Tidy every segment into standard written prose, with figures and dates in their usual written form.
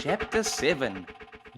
Chapter 7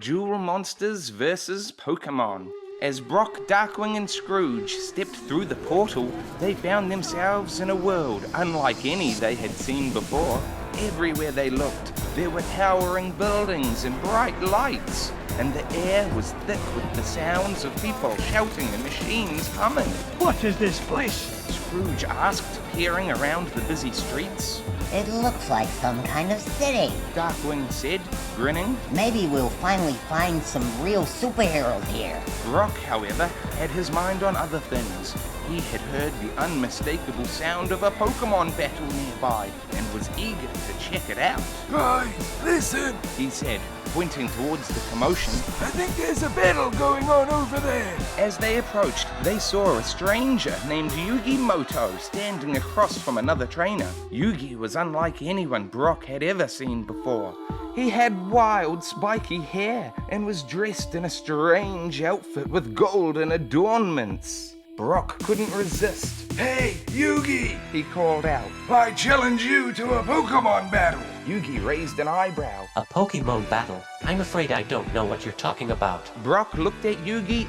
Duel Monsters vs. Pokemon. As Brock, Darkwing and Scrooge stepped through the portal, they found themselves in a world unlike any they had seen before. Everywhere they looked, there were towering buildings and bright lights, and the air was thick with the sounds of people shouting and machines humming. What is this place? Scrooge asked, peering around the busy streets. It looks like some kind of city. Darkwing said, grinning. Maybe we'll finally find some real superheroes here. Brock, however, had his mind on other things. He had heard the unmistakable sound of a Pokemon battle nearby and was eager to check it out. Guys, listen, He said, pointing towards the commotion. I think there's a battle going on over there. As they approached, they saw a stranger named Yugi Moto standing across from another trainer. Yugi was unlike anyone Brock had ever seen before. He had wild, spiky hair and was dressed in a strange outfit with golden adornments. Brock couldn't resist. Hey, Yugi, He called out. I challenge you to a Pokemon battle. Yugi raised an eyebrow. A Pokemon battle? I'm afraid I don't know what you're talking about. Brock looked at Yugi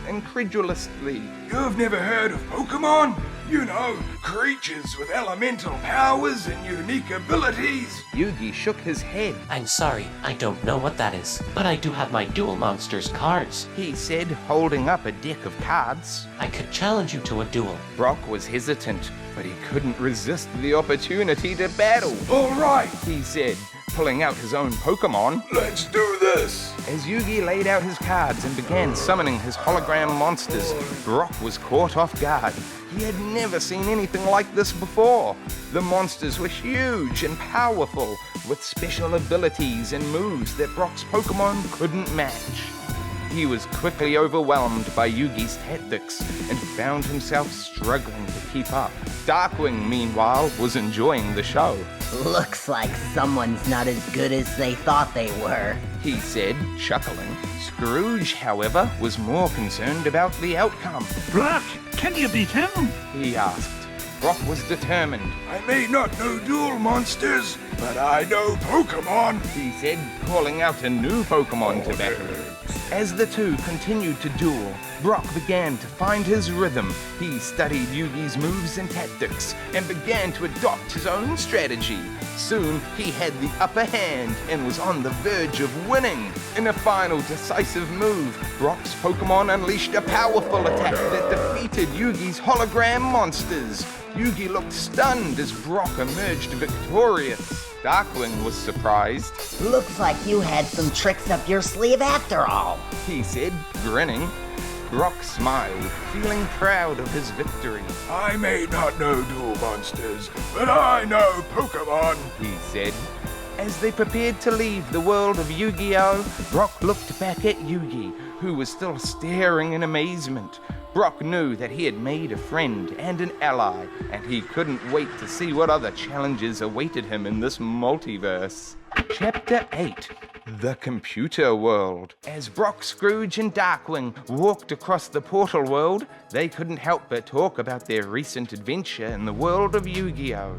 incredulously. You've never heard of Pokemon? You know, creatures with elemental powers and unique abilities. Yugi shook his head. I'm sorry, I don't know what that is, but I do have my Duel Monsters cards. He said, holding up a deck of cards. I could challenge you to a duel. Brock was hesitant, but he couldn't resist the opportunity to battle. All right, He said, pulling out his own Pokemon. let's do this. As Yugi laid out his cards and began summoning his hologram monsters, Brock was caught off guard. He had never seen anything like this before. The monsters were huge and powerful, with special abilities and moves that Brock's Pokemon couldn't match. He was quickly overwhelmed by Yugi's tactics and found himself struggling to keep up. Darkwing, meanwhile, was enjoying the show. Looks like someone's not as good as they thought they were. He said, chuckling. Scrooge, however, was more concerned about the outcome. Brock, can you beat him? He asked. Brock was determined. I may not know duel monsters, but I know Pokemon. He said, calling out a new Pokemon to battle. As the two continued to duel, Brock began to find his rhythm. He studied Yugi's moves and tactics and began to adopt his own strategy. Soon, he had the upper hand and was on the verge of winning. In a final decisive move, Brock's Pokemon unleashed a powerful attack that defeated Yugi's hologram monsters. Yugi looked stunned as Brock emerged victorious. Darkwing was surprised. Looks like you had some tricks up your sleeve after all. He said, grinning. Brock smiled, feeling proud of his victory. I may not know duel monsters, but I know Pokemon. He said. As they prepared to leave the world of Yu-Gi-Oh!, Brock looked back at Yugi, who was still staring in amazement. Brock knew that he had made a friend and an ally, and he couldn't wait to see what other challenges awaited him in this multiverse. Chapter 8 The Computer World. As Brock, Scrooge, and Darkwing walked across the portal world, they couldn't help but talk about their recent adventure in the world of Yu-Gi-Oh!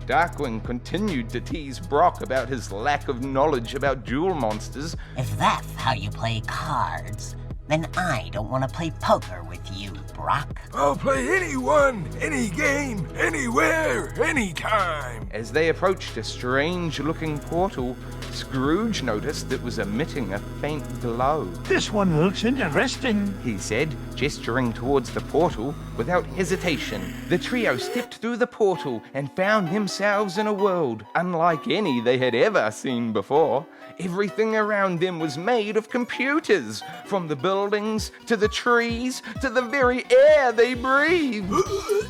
Darkwing continued to tease Brock about his lack of knowledge about duel monsters. If that's how you play cards, then I don't want to play poker with you, Brock. I'll play anyone, any game, anywhere, anytime. As they approached a strange-looking portal, Scrooge noticed it was emitting a faint glow. This one looks interesting. He said, gesturing towards the portal. Without hesitation, the trio stepped through the portal and found themselves in a world unlike any they had ever seen before. Everything around them was made of computers, from the buildings to the trees to the very air they breathed.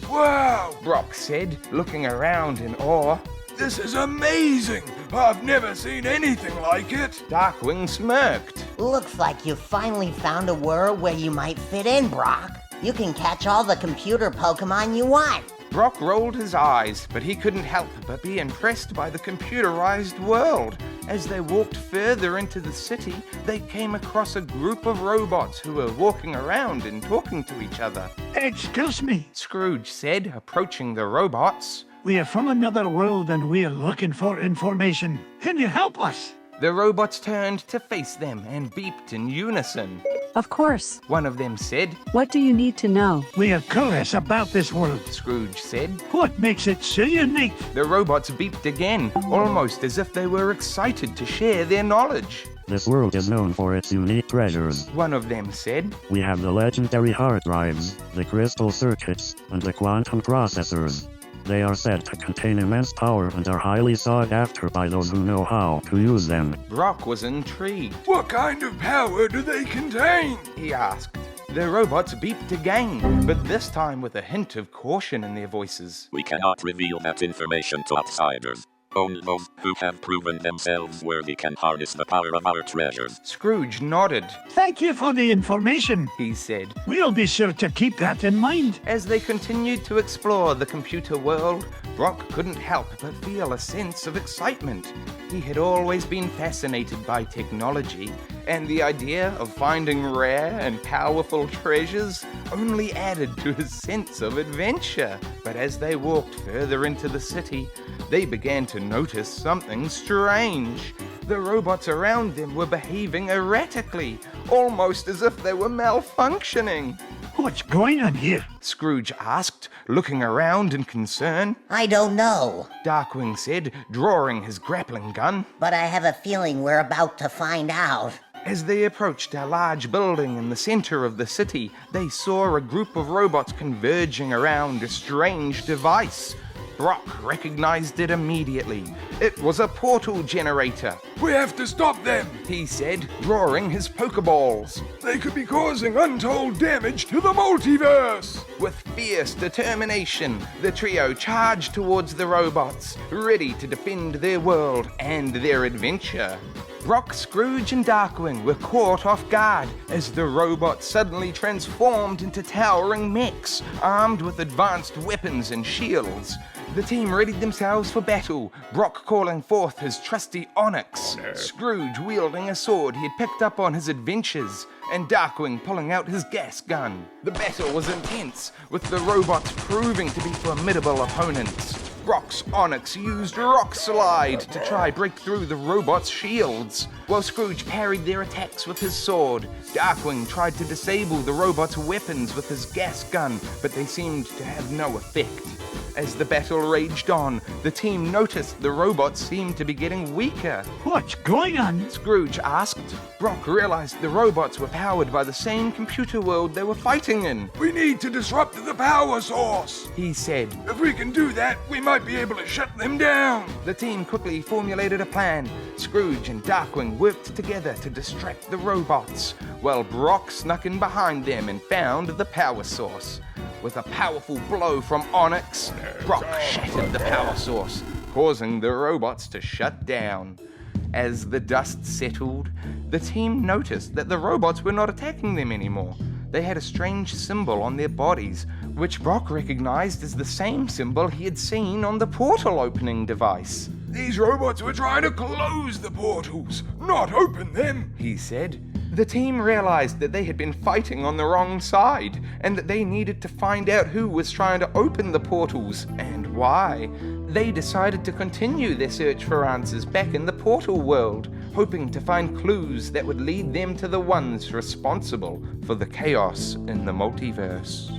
Wow, Brock said, looking around in awe. this is amazing. I've never seen anything like it. Darkwing smirked. Looks like you finally found a world where you might fit in, Brock. You can catch all the computer Pokemon you want. Brock rolled his eyes, but he couldn't help but be impressed by the computerized world. As they walked further into the city, they came across a group of robots who were walking around and talking to each other. Excuse me. Scrooge said, approaching the robots. We are from another world and we are looking for information. Can you help us? The robots turned to face them and beeped in unison. Of course. One of them said. What do you need to know? We are curious about this world. Scrooge said. What makes it so unique? The robots beeped again, almost as if they were excited to share their knowledge. This world is known for its unique treasures. One of them said. We have the legendary hard drives, the crystal circuits, and the quantum processors. They are said to contain immense power and are highly sought after by those who know how to use them. Brock was intrigued. What kind of power do they contain? He asked. The robots beeped again, but this time with a hint of caution in their voices. We cannot reveal that information to outsiders. Only those who have proven themselves worthy can harness the power of our treasures. Scrooge nodded. Thank you for the information, he said. We'll be sure to keep that in mind. As they continued to explore the computer world, Brock couldn't help but feel a sense of excitement. He had always been fascinated by technology, and the idea of finding rare and powerful treasures only added to his sense of adventure. But as they walked further into the city, they began to notice something strange. The robots around them were behaving erratically, almost as if they were malfunctioning. What's going on here? Scrooge asked, looking around in concern. I don't know, Darkwing said, drawing his grappling gun. but I have a feeling we're about to find out. As they approached a large building in the center of the city, they saw a group of robots converging around a strange device. Brock recognized it immediately. It was a portal generator. We have to stop them. He said, drawing his Pokeballs. They could be causing untold damage to the multiverse. With fierce determination, the trio charged towards the robots, ready to defend their world and their adventure. Brock, Scrooge, and Darkwing were caught off guard as the robots suddenly transformed into towering mechs, armed with advanced weapons and shields. The team readied themselves for battle, Brock calling forth his trusty Onyx, Scrooge wielding a sword he had picked up on his adventures, and Darkwing pulling out his gas gun. The battle was intense, with the robots proving to be formidable opponents. Brock's Onyx used Rock Slide to try break through the robots' shields, while Scrooge parried their attacks with his sword. Darkwing tried to disable the robots' weapons with his gas gun, but they seemed to have no effect. As the battle raged on, the team noticed the robots seemed to be getting weaker. What's going on? Scrooge asked. Brock realized the robots were powered by the same computer world they were fighting in. We need to disrupt the power source. He said. If we can do that, we might be able to shut them down. The team quickly formulated a plan. Scrooge and Darkwing worked together to distract the robots, while Brock snuck in behind them and found the power source. With a powerful blow from Onyx, Brock shattered the power source, causing the robots to shut down. As the dust settled, the team noticed that the robots were not attacking them anymore. They had a strange symbol on their bodies, which Brock recognized as the same symbol he had seen on the portal opening device. These robots were trying to close the portals, not open them, he said. The team realized that they had been fighting on the wrong side, and that they needed to find out who was trying to open the portals, and why. They decided to continue their search for answers back in the portal world, hoping to find clues that would lead them to the ones responsible for the chaos in the multiverse.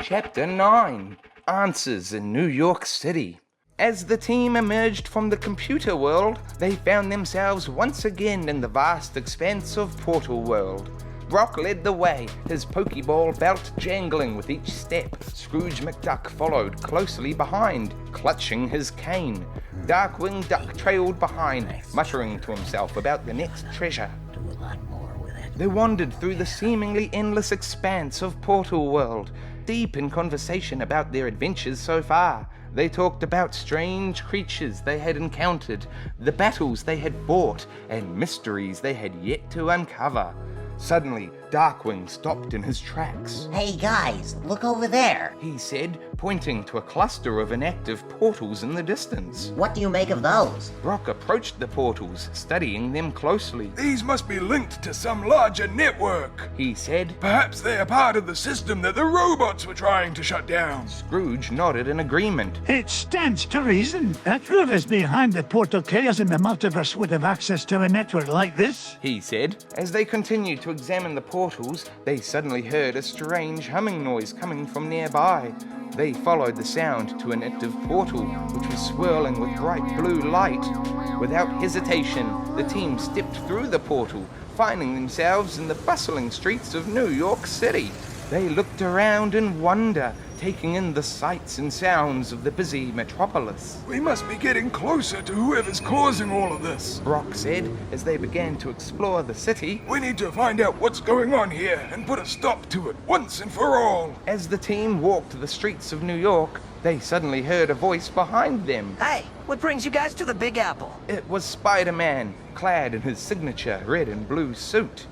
Chapter 9. Answers in New York City. As the team emerged from the computer world, they found themselves once again in the vast expanse of Portal World. Brock led the way, his Pokeball belt jangling with each step. Scrooge McDuck followed closely behind, clutching his cane. Darkwing Duck trailed behind, muttering to himself about the next treasure. They wandered through the seemingly endless expanse of Portal World, deep in conversation about their adventures so far. They talked about strange creatures they had encountered, the battles they had fought, and mysteries they had yet to uncover. Suddenly, Darkwing stopped in his tracks. Hey guys, look over there. He said, pointing to a cluster of inactive portals in the distance. What do you make of those? Brock approached the portals, studying them closely. These must be linked to some larger network. He said. Perhaps they are part of the system that the robots were trying to shut down. Scrooge nodded in agreement. It stands to reason that whoever's behind the portal chaos in the multiverse would have access to a network like this. He said. As they continued to examine the portals, they suddenly heard a strange humming noise coming from nearby. They followed the sound to an active portal, which was swirling with bright blue light. Without hesitation, the team stepped through the portal, finding themselves in the bustling streets of New York City. They looked around in wonder, taking in the sights and sounds of the busy metropolis. We must be getting closer to whoever's causing all of this. Brock said as they began to explore the city. We need to find out what's going on here and put a stop to it once and for all. As the team walked the streets of New York, they suddenly heard a voice behind them. Hey, what brings you guys to the Big Apple? It was Spider-Man, clad in his signature red and blue suit.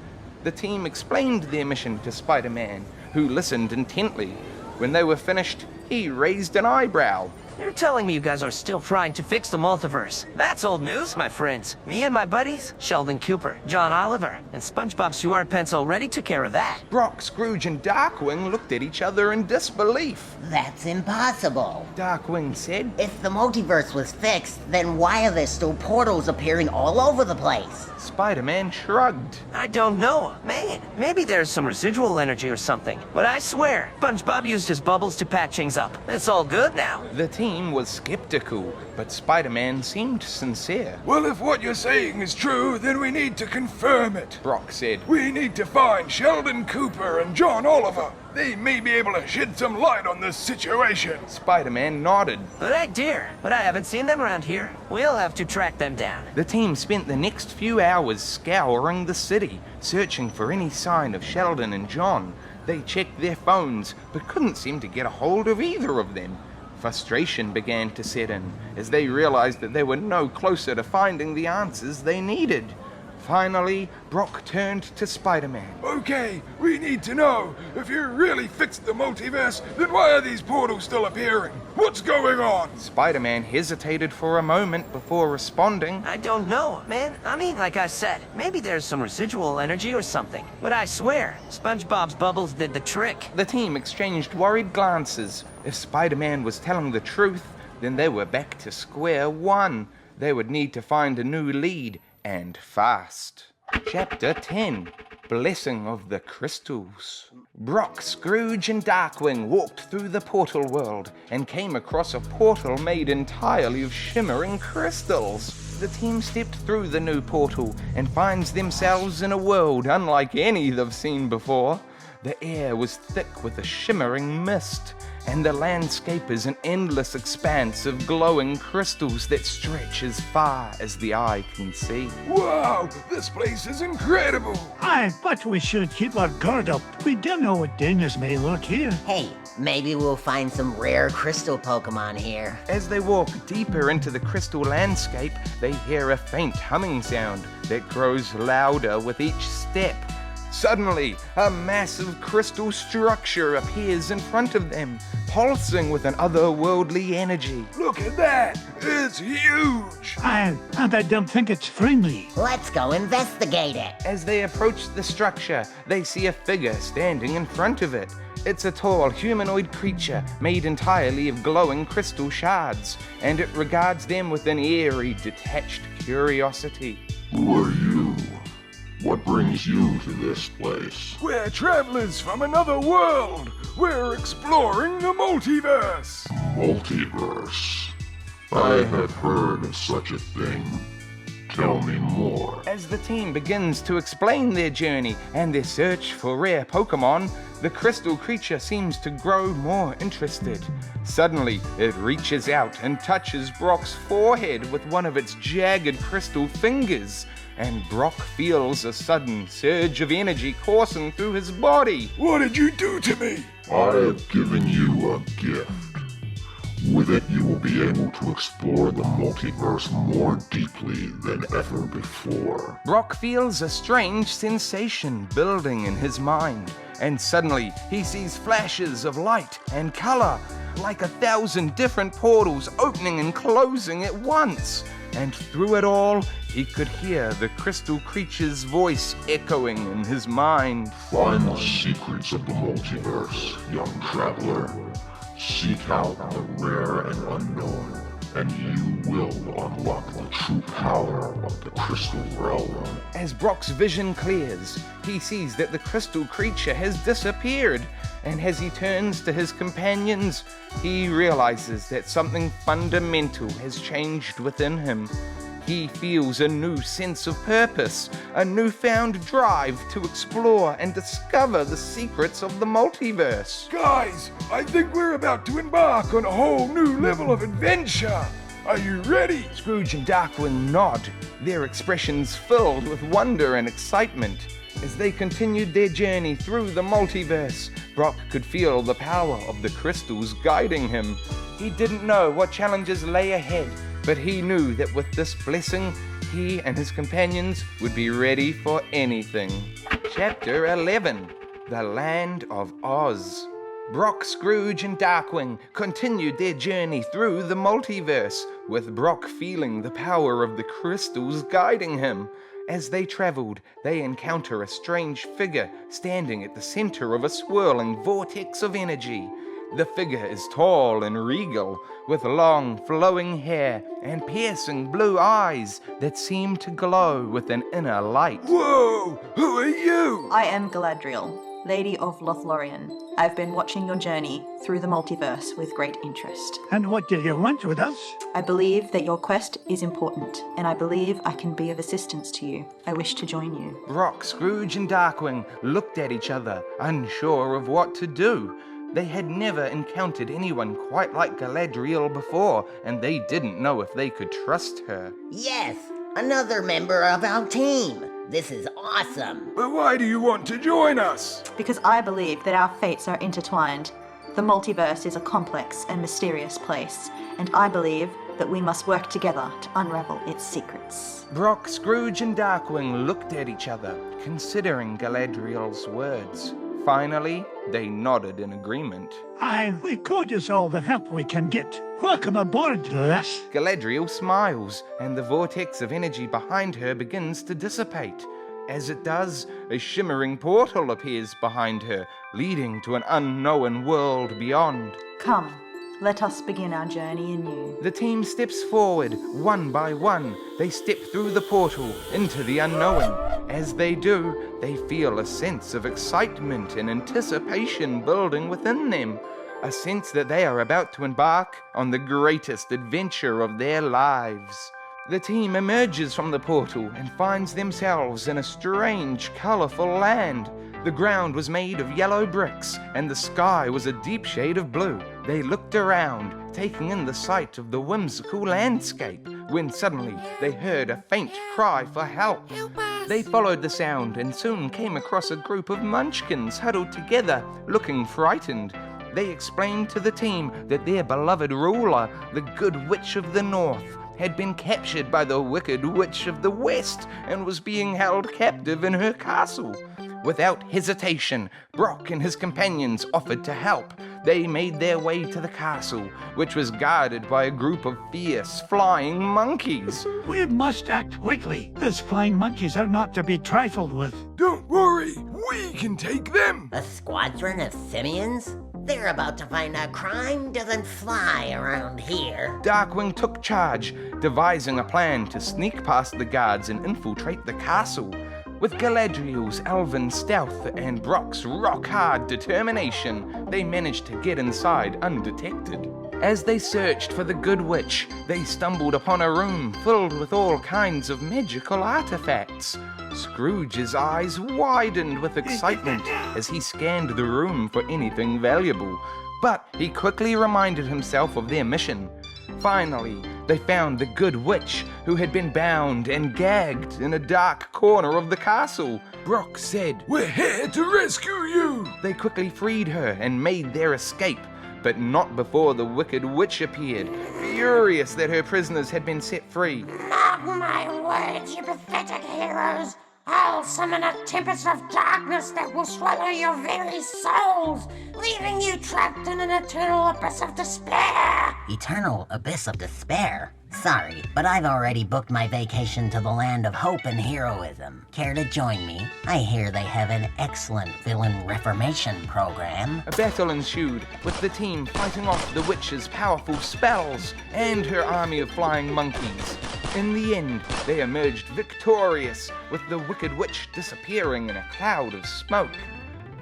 The team explained their mission to Spider-Man, who listened intently. When they were finished, he raised an eyebrow. You're telling me you guys are still trying to fix the multiverse. That's old news, my friends. Me and my buddies, Sheldon Cooper, John Oliver, and SpongeBob SquarePants already took care of that. Brock, Scrooge, and Darkwing looked at each other in disbelief. That's impossible. Darkwing said. If the multiverse was fixed, then why are there still portals appearing all over the place? Spider-Man shrugged. I don't know. Man, maybe there's some residual energy or something. But I swear, SpongeBob used his bubbles to patch things up. It's all good now. The team was skeptical, but Spider-Man seemed sincere. Well, if what you're saying is true, then we need to confirm it. Brock said. We need to find Sheldon Cooper and John Oliver. They may be able to shed some light on this situation. Spider-Man nodded. Good idea, but I haven't seen them around here. We'll have to track them down. The team spent the next few hours scouring the city, searching for any sign of Sheldon and John. They checked their phones, but couldn't seem to get a hold of either of them. Frustration began to set in, as they realized that they were no closer to finding the answers they needed. Finally, Brock turned to Spider-Man. Okay, we need to know. If you really fixed the multiverse, then why are these portals still appearing? What's going on? Spider-Man hesitated for a moment before responding. I don't know, man. I mean, like I said, maybe there's some residual energy or something. But I swear, SpongeBob's bubbles did the trick. The team exchanged worried glances. If Spider-Man was telling the truth, then they were back to square one. They would need to find a new lead, and fast. Chapter 10. Blessing of the Crystals. Brock, Scrooge, and Darkwing walked through the portal world and came across a portal made entirely of shimmering crystals. The team stepped through the new portal and finds themselves in a world unlike any they've seen before. The air was thick with a shimmering mist, and the landscape is an endless expanse of glowing crystals that stretch as far as the eye can see. Wow, this place is incredible. Aye, but we should keep our guard up. We don't know what dangers may lurk here. Hey, maybe we'll find some rare crystal Pokemon here. As they walk deeper into the crystal landscape, they hear a faint humming sound that grows louder with each step. Suddenly, a massive crystal structure appears in front of them, pulsing with an otherworldly energy. Look at that. It's huge. Aye, and I don't think it's friendly. Let's go investigate it. As they approach the structure, they see a figure standing in front of it. It's a tall humanoid creature made entirely of glowing crystal shards, and it regards them with an eerie, detached curiosity. Who are you? What brings you to this place? We're travelers from another world. We're exploring the multiverse. Multiverse. I have heard of such a thing. Tell me more. As the team begins to explain their journey and their search for rare Pokemon, the crystal creature seems to grow more interested. Suddenly, it reaches out and touches Brock's forehead with one of its jagged crystal fingers, and Brock feels a sudden surge of energy coursing through his body. What did you do to me? I have given you a gift. With it, you will be able to explore the multiverse more deeply than ever before. Brock feels a strange sensation building in his mind, and suddenly he sees flashes of light and color, like 1,000 different portals opening and closing at once. And through it all, he could hear the crystal creature's voice echoing in his mind. Find the secrets of the multiverse, young traveler. Seek out the rare and unknown, and you will unlock the true power of the crystal realm. As Brock's vision clears, he sees that the crystal creature has disappeared, and as he turns to his companions, he realizes that something fundamental has changed within him. He feels a new sense of purpose, a newfound drive to explore and discover the secrets of the multiverse. Guys, I think we're about to embark on a whole new level of adventure. Are you ready? Scrooge and Darkwing nod, their expressions filled with wonder and excitement. As they continued their journey through the multiverse, Brock could feel the power of the crystals guiding him. He didn't know what challenges lay ahead, but he knew that with this blessing, he and his companions would be ready for anything. Chapter 11: The Land of Oz. Brock, Scrooge, and Darkwing continued their journey through the multiverse, with Brock feeling the power of the crystals guiding him. As they traveled, they encounter a strange figure standing at the center of a swirling vortex of energy. The figure is tall and regal, with long, flowing hair and piercing blue eyes that seem to glow with an inner light. Whoa! Who are you? I am Galadriel, Lady of Lothlorien. I've been watching your journey through the multiverse with great interest. And what do you want with us? I believe that your quest is important, and I believe I can be of assistance to you. I wish to join you. Brock, Scrooge, and Darkwing looked at each other, unsure of what to do. They had never encountered anyone quite like Galadriel before, and they didn't know if they could trust her. Yes, another member of our team. This is awesome. But why do you want to join us? Because I believe that our fates are intertwined. The multiverse is a complex and mysterious place, and I believe that we must work together to unravel its secrets. Brock, Scrooge, and Darkwing looked at each other, considering Galadriel's words. Finally, they nodded in agreement. Aye, we could use all the help we can get. Welcome aboard, lass. Galadriel smiles, and the vortex of energy behind her begins to dissipate. As it does, a shimmering portal appears behind her, leading to an unknown world beyond. Come, let us begin our journey anew. The team steps forward, one by one. They step through the portal into the unknown. As they do, they feel a sense of excitement and anticipation building within them. A sense that they are about to embark on the greatest adventure of their lives. The team emerges from the portal and finds themselves in a strange, colorful land. The ground was made of yellow bricks, and the sky was a deep shade of blue. They looked around, taking in the sight of the whimsical landscape, when suddenly they heard a faint cry for help. They followed the sound and soon came across a group of munchkins huddled together, looking frightened. They explained to the team that their beloved ruler, the Good Witch of the North, had been captured by the Wicked Witch of the West and was being held captive in her castle. Without hesitation, Brock and his companions offered to help. They made their way to the castle, which was guarded by a group of fierce, flying monkeys. We must act quickly. These flying monkeys are not to be trifled with. Don't worry, we can take them. A squadron of simians? They're about to find out crime doesn't fly around here. Darkwing took charge, devising a plan to sneak past the guards and infiltrate the castle. With Galadriel's elven stealth and Brock's rock-hard determination, they managed to get inside undetected. As they searched for the Good Witch, they stumbled upon a room filled with all kinds of magical artifacts. Scrooge's eyes widened with excitement as he scanned the room for anything valuable, but he quickly reminded himself of their mission. Finally, they found the Good Witch, who had been bound and gagged in a dark corner of the castle. Brock said, "We're here to rescue you!" They quickly freed her and made their escape, but not before the Wicked Witch appeared, furious that her prisoners had been set free. Mark my words, you pathetic heroes. I'll summon a tempest of darkness that will swallow your very souls, leaving you trapped in an eternal abyss of despair. Eternal abyss of despair? Sorry, but I've already booked my vacation to the land of hope and heroism. Care to join me? I hear they have an excellent villain reformation program. A battle ensued, with the team fighting off the witch's powerful spells and her army of flying monkeys. In the end, they emerged victorious, with the Wicked Witch disappearing in a cloud of smoke.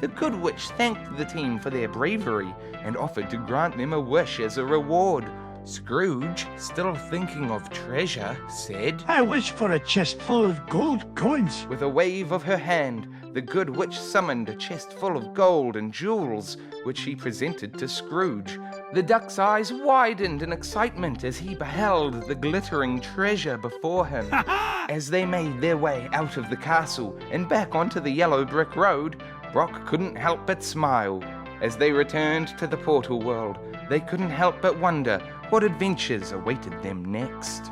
The Good Witch thanked the team for their bravery and offered to grant them a wish as a reward. Scrooge, still thinking of treasure, said, I wish for a chest full of gold coins. With a wave of her hand, the Good Witch summoned a chest full of gold and jewels, which she presented to Scrooge. The duck's eyes widened in excitement as he beheld the glittering treasure before him. As they made their way out of the castle and back onto the yellow brick road, Brock couldn't help but smile. As they returned to the portal world, they couldn't help but wonder what adventures awaited them next.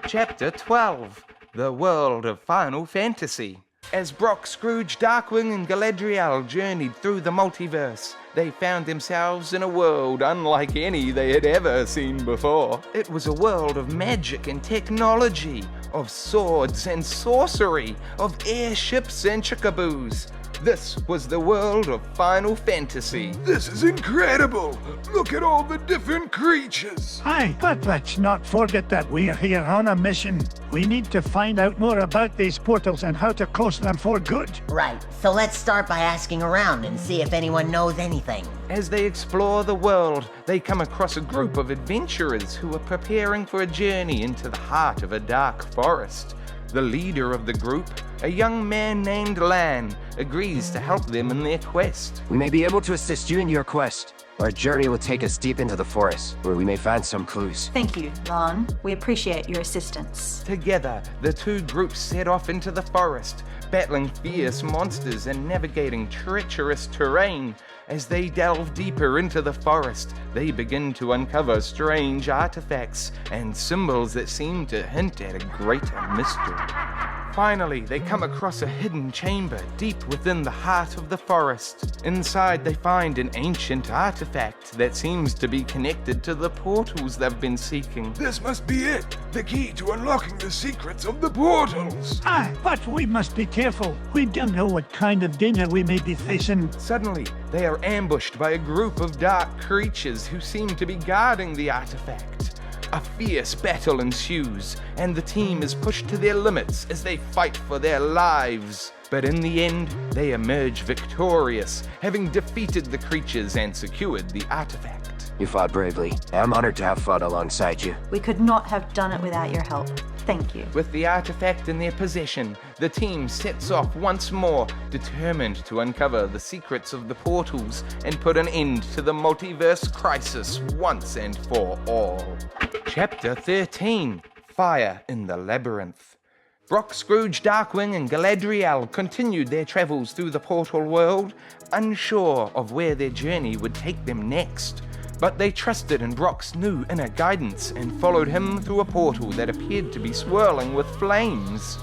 Chapter 12, The World of Final Fantasy. As Brock, Scrooge, Darkwing, and Galadriel journeyed through the multiverse, they found themselves in a world unlike any they had ever seen before. It was a world of magic and technology, of swords and sorcery, of airships and chickaboos. This was the world of Final Fantasy. This is incredible! Look at all the different creatures! Aye, but let's not forget that we're here on a mission. We need to find out more about these portals and how to close them for good. Right, so let's start by asking around and see if anyone knows anything. As they explore the world, they come across a group of adventurers who are preparing for a journey into the heart of a dark forest. The leader of the group, a young man named Lan, agrees to help them in their quest. We may be able to assist you in your quest. Our journey will take us deep into the forest, where we may find some clues. Thank you, Lan. We appreciate your assistance. Together, the two groups set off into the forest, battling fierce monsters and navigating treacherous terrain. As they delve deeper into the forest, they begin to uncover strange artifacts and symbols that seem to hint at a greater mystery. Finally, they come across a hidden chamber deep within the heart of the forest. Inside, they find an ancient artifact that seems to be connected to the portals they've been seeking. This must be it! The key to unlocking the secrets of the portals! Aye, but we must be careful. We don't know what kind of danger we may be facing. Suddenly, they are ambushed by a group of dark creatures who seem to be guarding the artifact. A fierce battle ensues, and the team is pushed to their limits as they fight for their lives. But in the end, they emerge victorious, having defeated the creatures and secured the artifact. You fought bravely. I'm honored to have fought alongside you. We could not have done it without your help. Thank you. With the artifact in their possession, the team sets off once more, determined to uncover the secrets of the portals and put an end to the multiverse crisis once and for all. Chapter 13, Fire in the Labyrinth. Brock, Scrooge, Darkwing, and Galadriel continued their travels through the portal world, unsure of where their journey would take them next. But they trusted in Brock's new inner guidance and followed him through a portal that appeared to be swirling with flames.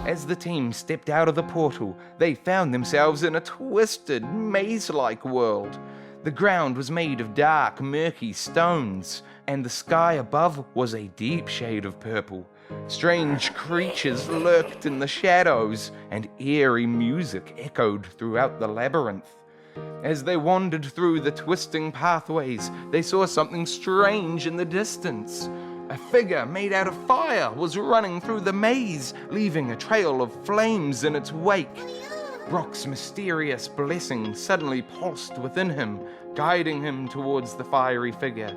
As the team stepped out of the portal, they found themselves in a twisted, maze-like world. The ground was made of dark, murky stones, and the sky above was a deep shade of purple. Strange creatures lurked in the shadows, and eerie music echoed throughout the labyrinth. As they wandered through the twisting pathways, they saw something strange in the distance. A figure made out of fire was running through the maze, leaving a trail of flames in its wake. Brock's mysterious blessing suddenly pulsed within him, guiding him towards the fiery figure.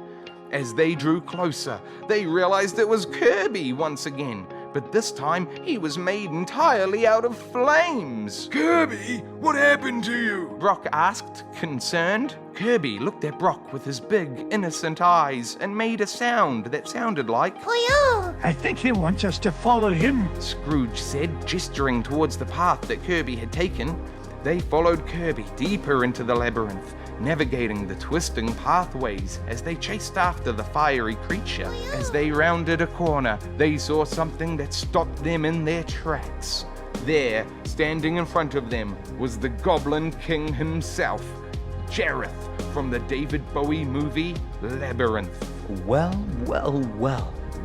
As they drew closer, they realized it was Kirby once again, but this time he was made entirely out of flames. Kirby, what happened to you? Brock asked, concerned. Kirby looked at Brock with his big, innocent eyes and made a sound that sounded like Fakeyou! I think he wants us to follow him, Scrooge said, gesturing towards the path that Kirby had taken. They followed Kirby deeper into the labyrinth, navigating the twisting pathways as they chased after the fiery creature. As they rounded a corner, they saw something that stopped them in their tracks. There, standing in front of them, was the Goblin King himself, Jareth, from the David Bowie movie Labyrinth. Well,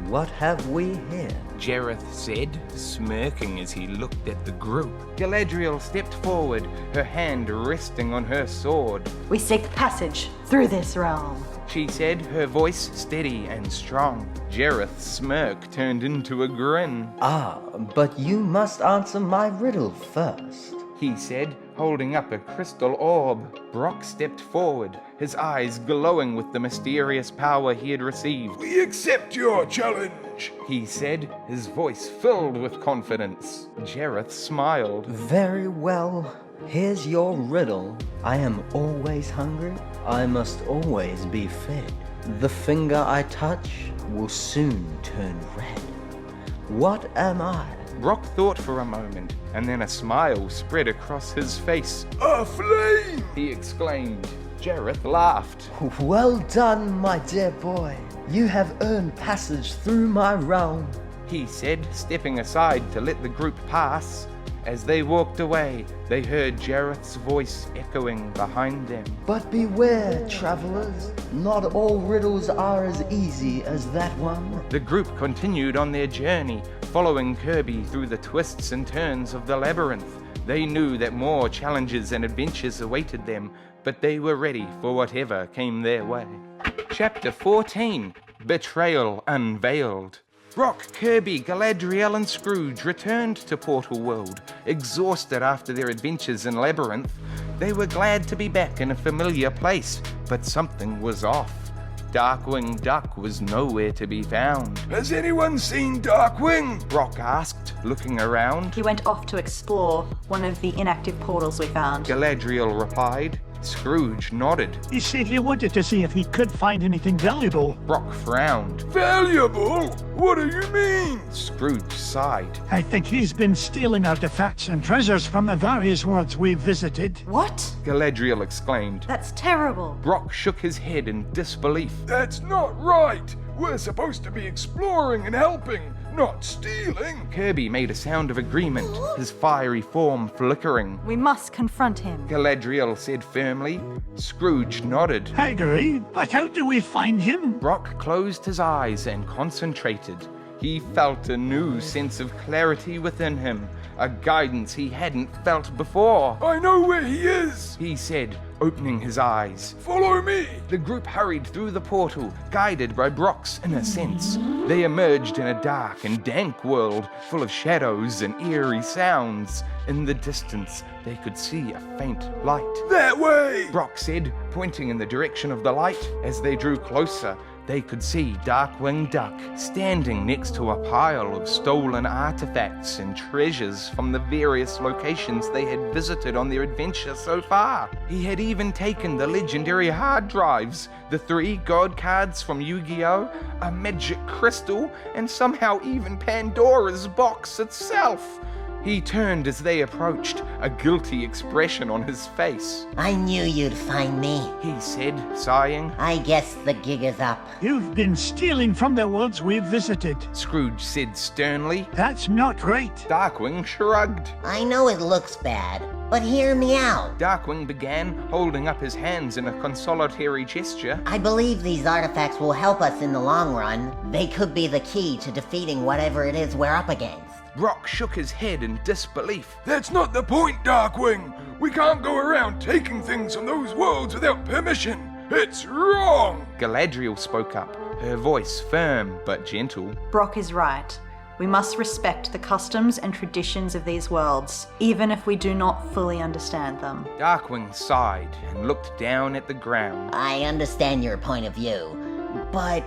what have we here? Jareth said, smirking as he looked at the group. Galadriel stepped forward, her hand resting on her sword. We seek passage through this realm, She said, her voice steady and strong. Jareth's smirk turned into a grin. Ah, but you must answer my riddle first, he said, holding up a crystal orb. Brock stepped forward, his eyes glowing with the mysterious power he had received. We accept your challenge, he said, his voice filled with confidence. Jareth smiled. Very well. Here's your riddle. I am always hungry. I must always be fed. The finger I touch will soon turn red. What am I? Brock thought for a moment, and then a smile spread across his face. A flame! He exclaimed. Jareth laughed. Well done, my dear boy. You have earned passage through my realm, he said, stepping aside to let the group pass. As they walked away, they heard Jareth's voice echoing behind them. But beware, travelers. Not all riddles are as easy as that one. The group continued on their journey, following Kirby through the twists and turns of the labyrinth. They knew that more challenges and adventures awaited them, but they were ready for whatever came their way. Chapter 14, Betrayal Unveiled. Brock, Kirby, Galadriel and Scrooge returned to Portal World, exhausted after their adventures in Labyrinth. They were glad to be back in a familiar place, but something was off. Darkwing Duck was nowhere to be found. Has anyone seen Darkwing? Brock asked, looking around. He went off to explore one of the inactive portals we found. Galadriel replied. Scrooge nodded. He said he wanted to see if he could find anything valuable. Brock frowned. Valuable? What do you mean? Scrooge sighed. I think he's been stealing artifacts and treasures from the various worlds we've visited. What? Galadriel exclaimed. That's terrible. Brock shook his head in disbelief. That's not right. We're supposed to be exploring and helping, not stealing. Kirby made a sound of agreement, his fiery form flickering. We must confront him, Galadriel said firmly. Scrooge nodded. I agree, but how do we find him? Brock closed his eyes and concentrated. He felt a new sense of clarity within him, a guidance he hadn't felt before. I know where he is, he said, opening his eyes. Follow me. The group hurried through the portal, guided by Brock's inner sense. They emerged in a dark and dank world full of shadows and eerie sounds. In the distance, they could see a faint light. That way, Brock said, pointing in the direction of the light. As they drew closer, they could see Darkwing Duck standing next to a pile of stolen artifacts and treasures from the various locations they had visited on their adventure so far. He had even taken the legendary hard drives, the 3 god cards from Yu-Gi-Oh!, a magic crystal, and somehow even Pandora's box itself. He turned as they approached, a guilty expression on his face. I knew you'd find me, he said, sighing. I guess the gig is up. You've been stealing from the worlds we've visited, Scrooge said sternly. That's not right. Darkwing shrugged. I know it looks bad, but hear me out. Darkwing began, holding up his hands in a consolatory gesture. I believe these artifacts will help us in the long run. They could be the key to defeating whatever it is we're up against. Brock shook his head in disbelief. That's not the point, Darkwing. We can't go around taking things from those worlds without permission. It's wrong. Galadriel spoke up, her voice firm but gentle. Brock is right. We must respect the customs and traditions of these worlds, even if we do not fully understand them. Darkwing sighed and looked down at the ground. I understand your point of view, but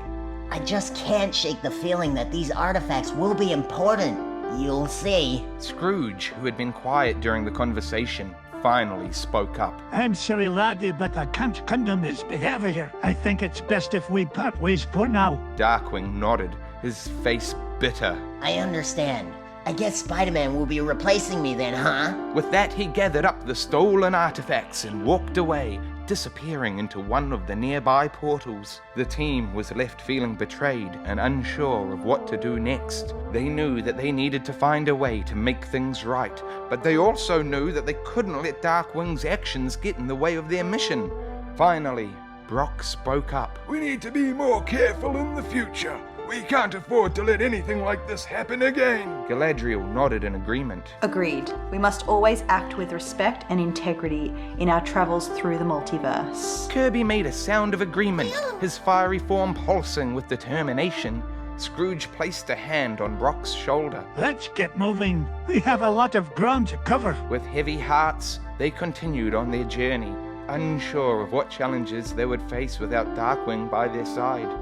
I just can't shake the feeling that these artifacts will be important. You'll see. Scrooge, who had been quiet during the conversation, finally spoke up. I'm sorry, laddie, but I can't condone this behavior. I think it's best if we part ways for now. Darkwing nodded, his face bitter. I understand. I guess Spider-Man will be replacing me then, huh? With that, he gathered up the stolen artifacts and walked away, disappearing into one of the nearby portals. The team was left feeling betrayed and unsure of what to do next. They knew that they needed to find a way to make things right, but they also knew that they couldn't let Darkwing's actions get in the way of their mission. Finally, Brock spoke up. We need to be more careful in the future. We can't afford to let anything like this happen again. Galadriel nodded in agreement. Agreed. We must always act with respect and integrity in our travels through the multiverse. Kirby made a sound of agreement, his fiery form pulsing with determination. Scrooge placed a hand on Brock's shoulder. Let's get moving. We have a lot of ground to cover. With heavy hearts, they continued on their journey, unsure of what challenges they would face without Darkwing by their side.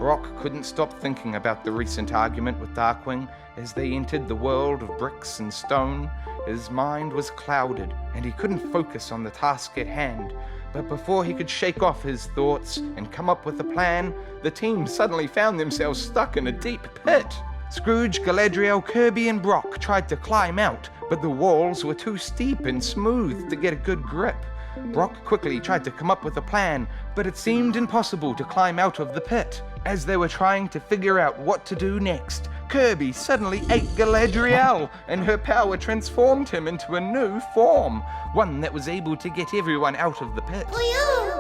Brock couldn't stop thinking about the recent argument with Darkwing as they entered the world of bricks and stone. His mind was clouded, and he couldn't focus on the task at hand. But before he could shake off his thoughts and come up with a plan, the team suddenly found themselves stuck in a deep pit. Scrooge, Galadriel, Kirby, and Brock tried to climb out, but the walls were too steep and smooth to get a good grip. Brock quickly tried to come up with a plan, but it seemed impossible to climb out of the pit. As they were trying to figure out what to do next, Kirby suddenly ate Galadriel, and her power transformed him into a new form, one that was able to get everyone out of the pit.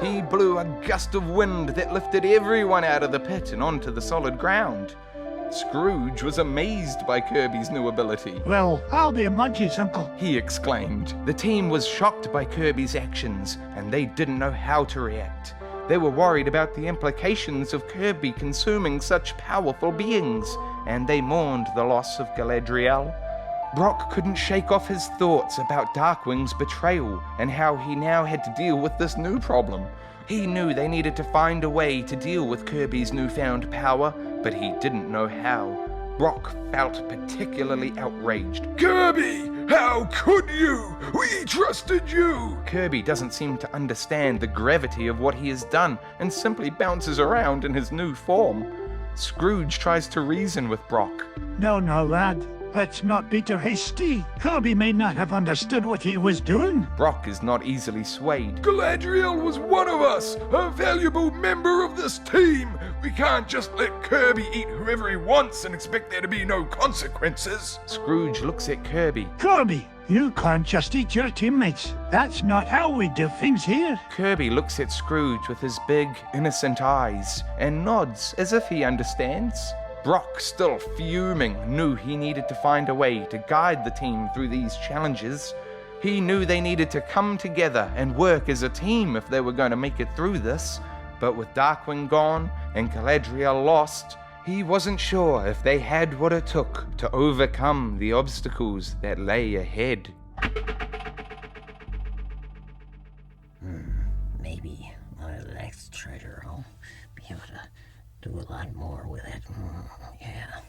He blew a gust of wind that lifted everyone out of the pit and onto the solid ground. Scrooge was amazed by Kirby's new ability. Well, I'll be Mudge's uncle, he exclaimed. The team was shocked by Kirby's actions, and they didn't know how to react. They were worried about the implications of Kirby consuming such powerful beings, and they mourned the loss of Galadriel. Brock couldn't shake off his thoughts about Darkwing's betrayal and how he now had to deal with this new problem. He knew they needed to find a way to deal with Kirby's newfound power, but he didn't know how. Brock felt particularly outraged. Kirby! How could you? We trusted you! Kirby doesn't seem to understand the gravity of what he has done and simply bounces around in his new form. Scrooge tries to reason with Brock. No, lad. Let's not be too hasty. Kirby may not have understood what he was doing. Brock is not easily swayed. Galadriel was one of us, a valuable member of this team. We can't just let Kirby eat whoever he wants and expect there to be no consequences. Scrooge looks at Kirby. Kirby, you can't just eat your teammates. That's not how we do things here. Kirby looks at Scrooge with his big, innocent eyes and nods as if he understands. Brock, still fuming, knew he needed to find a way to guide the team through these challenges. He knew they needed to come together and work as a team if they were going to make it through this. But with Darkwing gone and Galadriel lost, he wasn't sure if they had what it took to overcome the obstacles that lay ahead. Maybe on the next treasure I'll be able to do a lot more with it. Yeah.